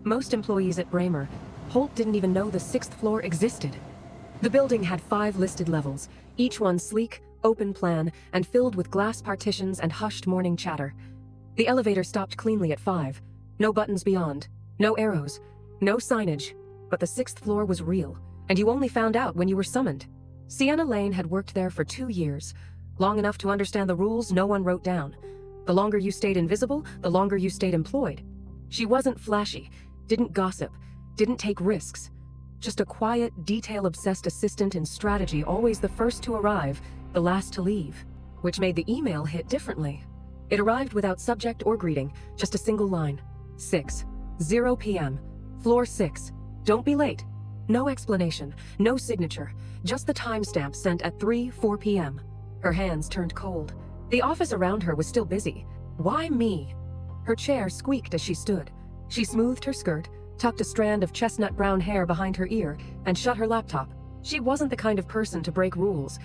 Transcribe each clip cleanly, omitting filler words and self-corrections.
Most employees at Bramer, Holt didn't even know the 6th floor existed. The building had 5 listed levels, each one sleek, open plan, and filled with glass partitions and hushed morning chatter. The elevator stopped cleanly at 5. No buttons beyond, no arrows, no signage, but the 6th floor was real, and you only found out when you were summoned. Sienna Lane had worked there for 2 years, long enough to understand the rules no one wrote down. The longer you stayed invisible, the longer you stayed employed. She wasn't flashy, didn't gossip, didn't take risks. Just a quiet, detail-obsessed assistant in strategy, always the first to arrive, the last to leave, which made the email hit differently. It arrived without subject or greeting, just a single line. 6:0 p.m. Floor 6. Don't be late. No explanation, no signature, just the timestamp sent at 3:04 p.m. Her hands turned cold. The office around her was still busy. Why me? Her chair squeaked as she stood. She smoothed her skirt, tucked a strand of chestnut brown hair behind her ear, and shut her laptop. She wasn't the kind of person to break rules.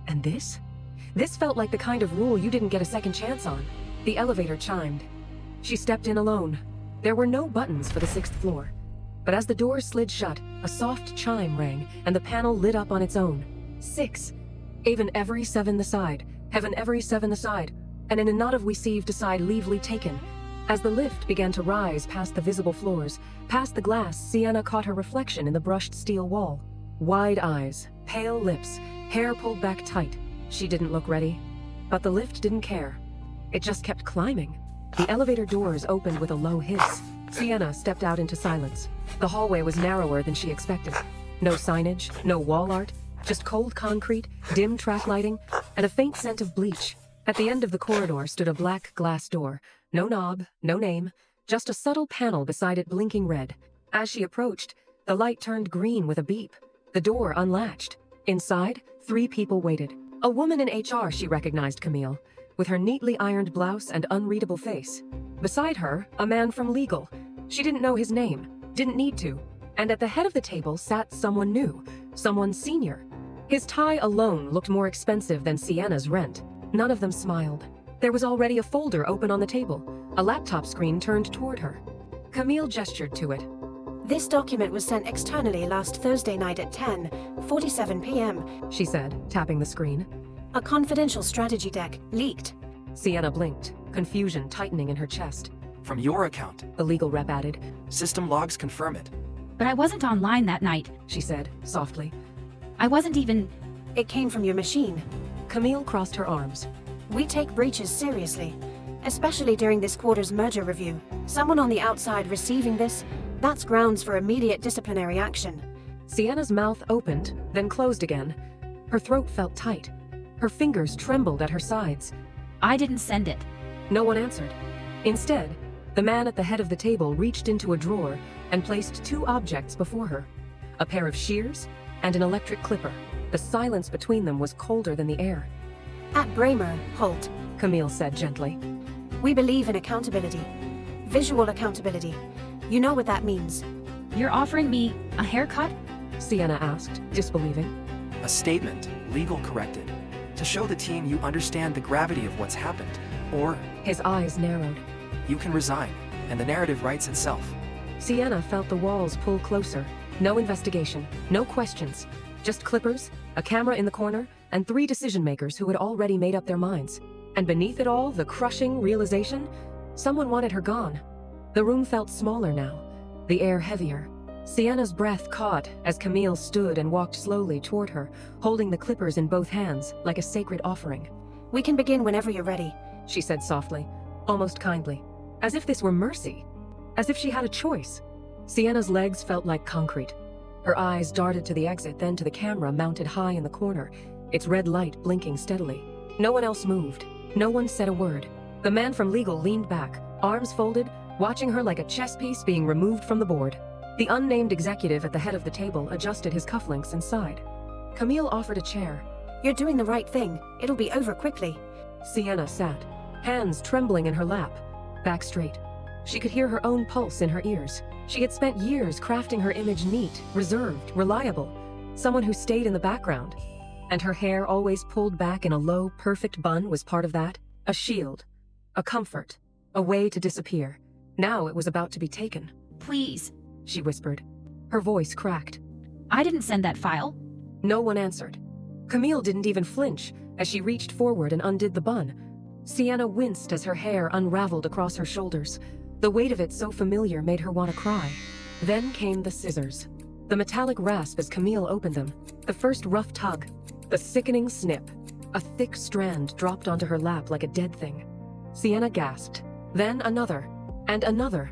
And this? This felt like the kind of rule you didn't get a second chance on. The elevator chimed. She stepped in alone. There were no buttons for the 6th floor. But as the doors slid shut, a soft chime rang, and the panel lit up on its own. 6. Even every 7 the side, heaven every 7 the side, and in a nod of receive decide leavely taken. As the lift began to rise past the visible floors, past the glass, Sienna caught her reflection in the brushed steel wall. Wide eyes, pale lips, hair pulled back tight. She didn't look ready. But the lift didn't care. It just kept climbing. The elevator doors opened with a low hiss. Sienna stepped out into silence. The hallway was narrower than she expected. No signage, no wall art, just cold concrete, dim track lighting, and a faint scent of bleach. At the end of the corridor stood a black glass door. No knob, no name, just a subtle panel beside it blinking red. As she approached, the light turned green with a beep. The door unlatched. Inside, 3 people waited. A woman in HR she recognized Camille, with her neatly ironed blouse and unreadable face. Beside her, a man from legal. She didn't know his name, didn't need to. And at the head of the table sat someone new, someone senior. His tie alone looked more expensive than Sienna's rent. None of them smiled. There was already a folder open on the table, a laptop screen turned toward her. Camille gestured to it. This document was sent externally last Thursday night at 10:47 p.m., she said, tapping the screen. A confidential strategy deck, leaked. Sienna blinked, confusion tightening in her chest. From your account, the legal rep added. System logs confirm it. But I wasn't online that night, she said, softly. I wasn't even... It came from your machine. Camille crossed her arms. We take breaches seriously, especially during this quarter's merger review. Someone on the outside receiving this, that's grounds for immediate disciplinary action. Sienna's mouth opened, then closed again. Her throat felt tight. Her fingers trembled at her sides. I didn't send it. No one answered. Instead, the man at the head of the table reached into a drawer and placed 2 objects before her. A pair of shears and an electric clipper. The silence between them was colder than the air. At Bramer, Holt, Camille said gently. We believe in accountability. Visual accountability. You know what that means. You're offering me a haircut? Sienna asked, disbelieving. A statement, legal corrected, to show the team you understand the gravity of what's happened, or his eyes narrowed. You can resign, and the narrative writes itself. Sienna felt the walls pull closer. No investigation, no questions. Just clippers, a camera in the corner, and 3 decision-makers who had already made up their minds. And beneath it all, the crushing realization, someone wanted her gone. The room felt smaller now, the air heavier. Sienna's breath caught as Camille stood and walked slowly toward her, holding the clippers in both hands like a sacred offering. We can begin whenever you're ready, she said softly, almost kindly, as if this were mercy, as if she had a choice. Sienna's legs felt like concrete. Her eyes darted to the exit, then to the camera mounted high in the corner, its red light blinking steadily. No one else moved. No one said a word. The man from legal leaned back, arms folded, watching her like a chess piece being removed from the board. The unnamed executive at the head of the table adjusted his cufflinks and sighed. Camille offered a chair. You're doing the right thing. It'll be over quickly. Sienna sat, hands trembling in her lap, back straight. She could hear her own pulse in her ears. She had spent years crafting her image neat, reserved, reliable, someone who stayed in the background. And her hair always pulled back in a low, perfect bun was part of that. A shield, a comfort, a way to disappear. Now it was about to be taken. Please. she whispered. Her voice cracked. I didn't send that file. No one answered. Camille didn't even flinch as she reached forward and undid the bun. Sienna winced as her hair unraveled across her shoulders. The weight of it so familiar made her want to cry. Then came the scissors. The metallic rasp as Camille opened them. The first rough tug. The sickening snip. A thick strand dropped onto her lap like a dead thing. Sienna gasped. Then another. And another.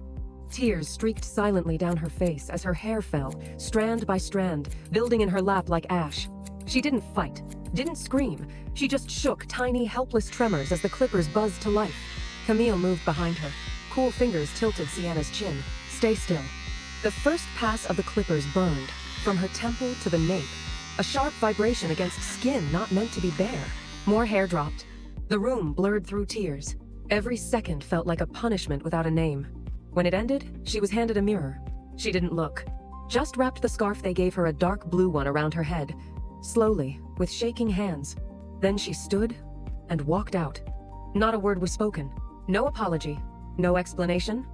Tears streaked silently down her face as her hair fell, strand by strand, building in her lap like ash. She didn't fight, didn't scream. She just shook tiny, helpless tremors as the clippers buzzed to life. Camille moved behind her. Cool fingers tilted Sienna's chin. Stay still. The first pass of the clippers burned, from her temple to the nape. A sharp vibration against skin not meant to be bare. More hair dropped. The room blurred through tears. Every second felt like a punishment without a name. When it ended, she was handed a mirror. She didn't look. Just wrapped the scarf they gave her, a dark blue one, around her head. Slowly, with shaking hands. Then she stood and walked out. Not a word was spoken. No apology. No explanation.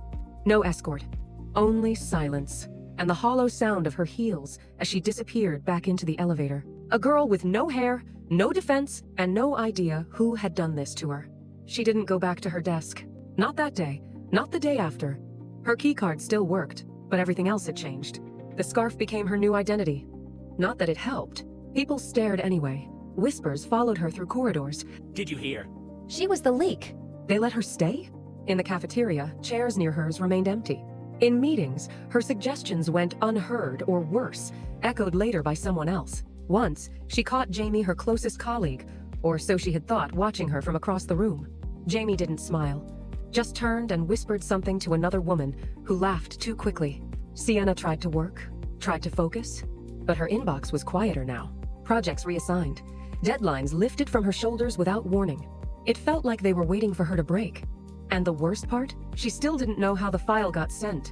No escort. Only silence. And the hollow sound of her heels as she disappeared back into the elevator. A girl with no hair, no defense, and no idea who had done this to her. She didn't go back to her desk. Not that day. Not the day after. Her keycard still worked, but everything else had changed. The scarf became her new identity. Not that it helped. People stared anyway. Whispers followed her through corridors. Did you hear? She was the leak. They let her stay? In the cafeteria, chairs near hers remained empty. In meetings, her suggestions went unheard or worse, echoed later by someone else. Once, she caught Jamie, her closest colleague, or so she had thought, watching her from across the room. Jamie didn't smile. Just turned and whispered something to another woman who laughed too quickly. Sienna tried to work, tried to focus, but her inbox was quieter now. Projects reassigned. Deadlines lifted from her shoulders without warning. It felt like they were waiting for her to break. And the worst part? She still didn't know how the file got sent.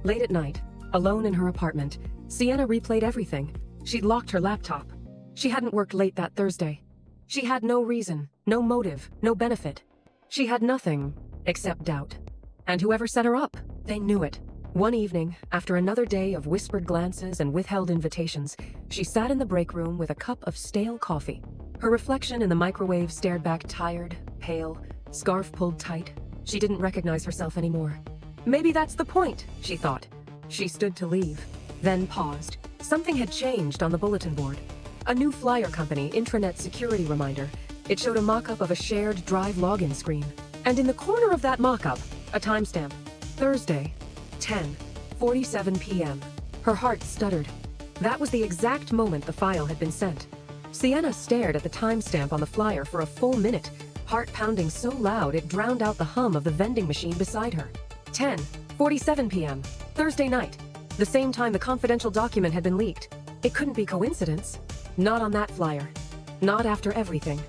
Late at night, alone in her apartment, Sienna replayed everything. She'd locked her laptop. She hadn't worked late that Thursday. She had no reason, no motive, no benefit. She had nothing except doubt. And whoever set her up, they knew it. One evening, after another day of whispered glances and withheld invitations, she sat in the break room with a cup of stale coffee. Her reflection in the microwave stared back, tired, pale, scarf pulled tight. She didn't recognize herself anymore. Maybe that's the point, she thought. She stood to leave, then paused. Something had changed on the bulletin board. A new flyer company intranet security reminder. It showed a mock-up of a shared Drive login screen. And in the corner of that mock-up, a timestamp. Thursday, 10:47 p.m. Her heart stuttered. That was the exact moment the file had been sent. Sienna stared at the timestamp on the flyer for a full minute, heart pounding so loud it drowned out the hum of the vending machine beside her. 10:47 p.m. Thursday night. The same time the confidential document had been leaked. It couldn't be coincidence. Not on that flyer. Not after everything.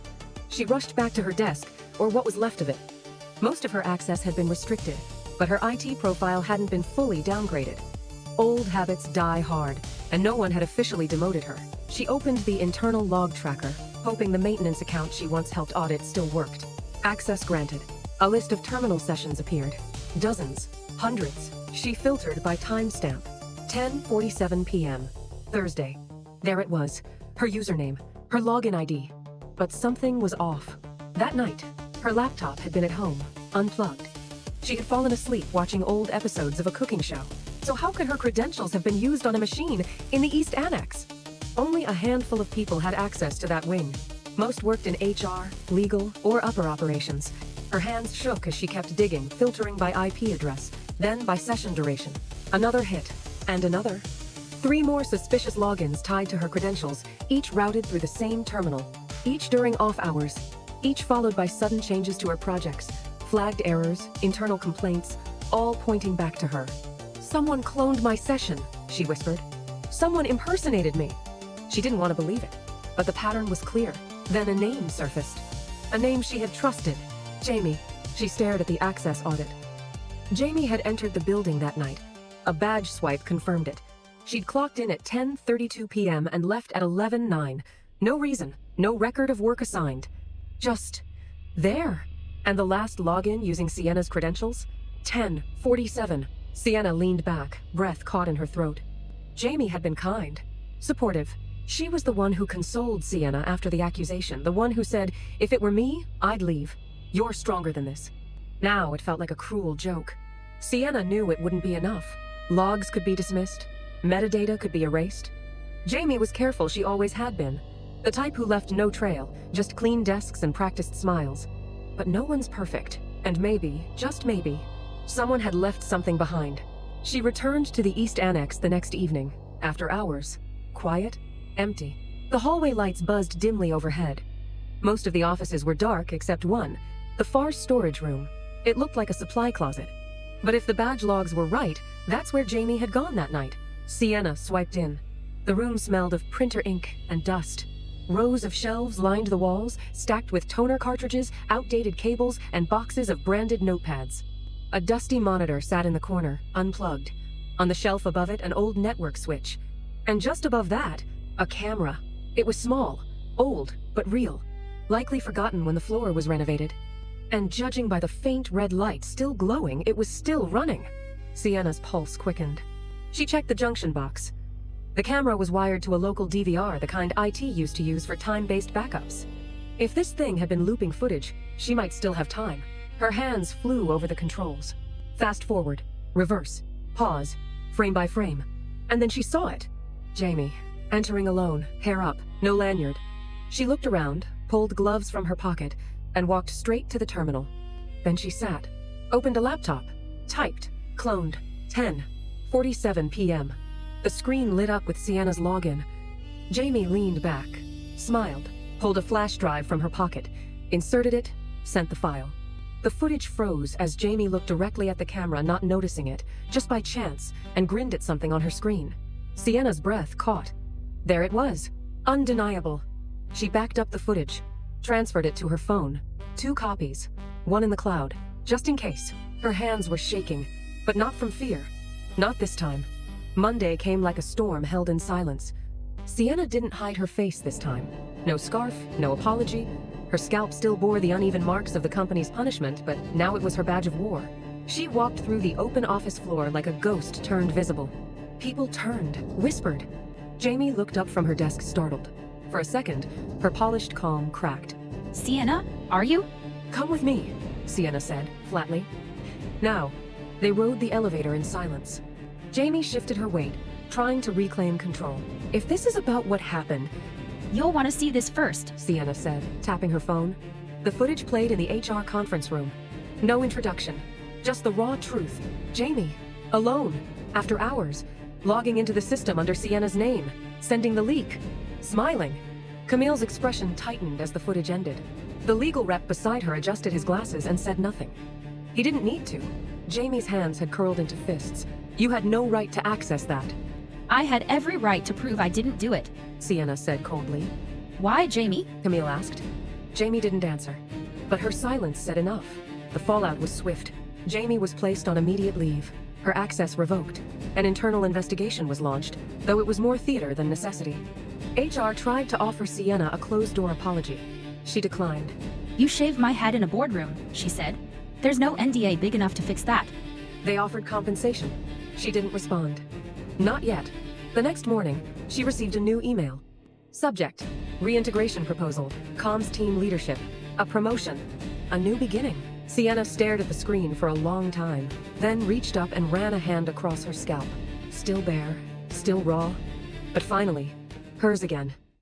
She rushed back to her desk, or what was left of it. Most of her access had been restricted, but her IT profile hadn't been fully downgraded. Old habits die hard, and no one had officially demoted her. She opened the internal log tracker, hoping the maintenance account she once helped audit still worked. Access granted. A list of terminal sessions appeared. Dozens. Hundreds. She filtered by timestamp. 10:47 p.m. Thursday. There it was. Her username. Her login ID. But something was off. That night, her laptop had been at home, unplugged. She had fallen asleep watching old episodes of a cooking show. So how could her credentials have been used on a machine in the East Annex? Only a handful of people had access to that wing. Most worked in HR, legal, or upper operations. Her hands shook as she kept digging, filtering by IP address, then by session duration. Another hit, and another. 3 more suspicious logins tied to her credentials, each routed through the same terminal, each during off hours, each followed by sudden changes to her projects, flagged errors, internal complaints, all pointing back to her. Someone cloned my session, she whispered. Someone impersonated me. She didn't want to believe it, but the pattern was clear. Then a name surfaced. A name she had trusted. Jamie. She stared at the access audit. Jamie had entered the building that night. A badge swipe confirmed it. She'd clocked in at 10:32 p.m. and left at 11:09. No reason, no record of work assigned. Just there. And the last login using Sienna's credentials? 10:47. Sienna leaned back, breath caught in her throat. Jamie had been kind, supportive. She was the one who consoled Sienna after the accusation, the one who said, "If it were me, I'd leave. You're stronger than this." Now it felt like a cruel joke. Sienna knew it wouldn't be enough. Logs could be dismissed. Metadata could be erased. Jamie was careful, she always had been. The type who left no trail, just clean desks and practiced smiles. But no one's perfect, and maybe, just maybe, someone had left something behind. She returned to the East Annex the next evening, after hours. Quiet, empty. The hallway lights buzzed dimly overhead. Most of the offices were dark except one, the far storage room. It looked like a supply closet. But if the badge logs were right, that's where Jamie had gone that night. Sienna swiped in. The room smelled of printer ink and dust. Rows of shelves lined the walls, stacked with toner cartridges, outdated cables, and boxes of branded notepads. A dusty monitor sat in the corner, unplugged. On the shelf above it, an old network switch. And just above that, a camera. It was small, old, but real. Likely forgotten when the floor was renovated. And judging by the faint red light still glowing, it was still running. Sienna's pulse quickened. She checked the junction box. The camera was wired to a local DVR, the kind IT used to use for time-based backups. If this thing had been looping footage, she might still have time. Her hands flew over the controls. Fast forward, reverse, pause, frame by frame. And then she saw it. Jamie, entering alone, hair up, no lanyard. She looked around, pulled gloves from her pocket, and walked straight to the terminal. Then she sat, opened a laptop, typed, cloned, 10:47 p.m. The screen lit up with Sienna's login. Jamie leaned back, smiled, pulled a flash drive from her pocket, inserted it, sent the file. The footage froze as Jamie looked directly at the camera, not noticing it, just by chance, and grinned at something on her screen. Sienna's breath caught. There it was, undeniable. She backed up the footage, transferred it to her phone. 2 copies, one in the cloud, just in case. Her hands were shaking, but not from fear. Not this time. Monday came like a storm held in silence. Sienna didn't hide her face this time. No scarf, no apology. Her scalp still bore the uneven marks of the company's punishment, but now it was her badge of war. She walked through the open office floor like a ghost turned visible. People turned, whispered. Jamie looked up from her desk, startled. For a second, her polished calm cracked. Sienna, are you? "Come with me," Sienna said, flatly. Now, they rode the elevator in silence. Jamie shifted her weight, trying to reclaim control. "If this is about what happened," You'll want to see this first. Sienna said, tapping her phone. The footage played in the HR conference room. No introduction, just the raw truth. Jamie, alone, after hours, logging into the system under Sienna's name, sending the leak, smiling. Camille's expression tightened as the footage ended. The legal rep beside her adjusted his glasses and said nothing. He didn't need to. Jamie's hands had curled into fists. "You had no right to access that," I had every right to prove I didn't do it. Sienna said coldly. Why, Jamie? Camille asked. Jamie didn't answer. But her silence said enough. The fallout was swift. Jamie was placed on immediate leave. Her access revoked. An internal investigation was launched, though it was more theater than necessity. HR tried to offer Sienna a closed-door apology. She declined. You shaved my head in a boardroom, she said. There's no NDA big enough to fix that. They offered compensation. She didn't respond. Not yet. The next morning, she received a new email. Subject: reintegration proposal, comms team leadership, a promotion, a new beginning. Sienna stared at the screen for a long time, then reached up and ran a hand across her scalp. Still bare, still raw, but finally, hers again.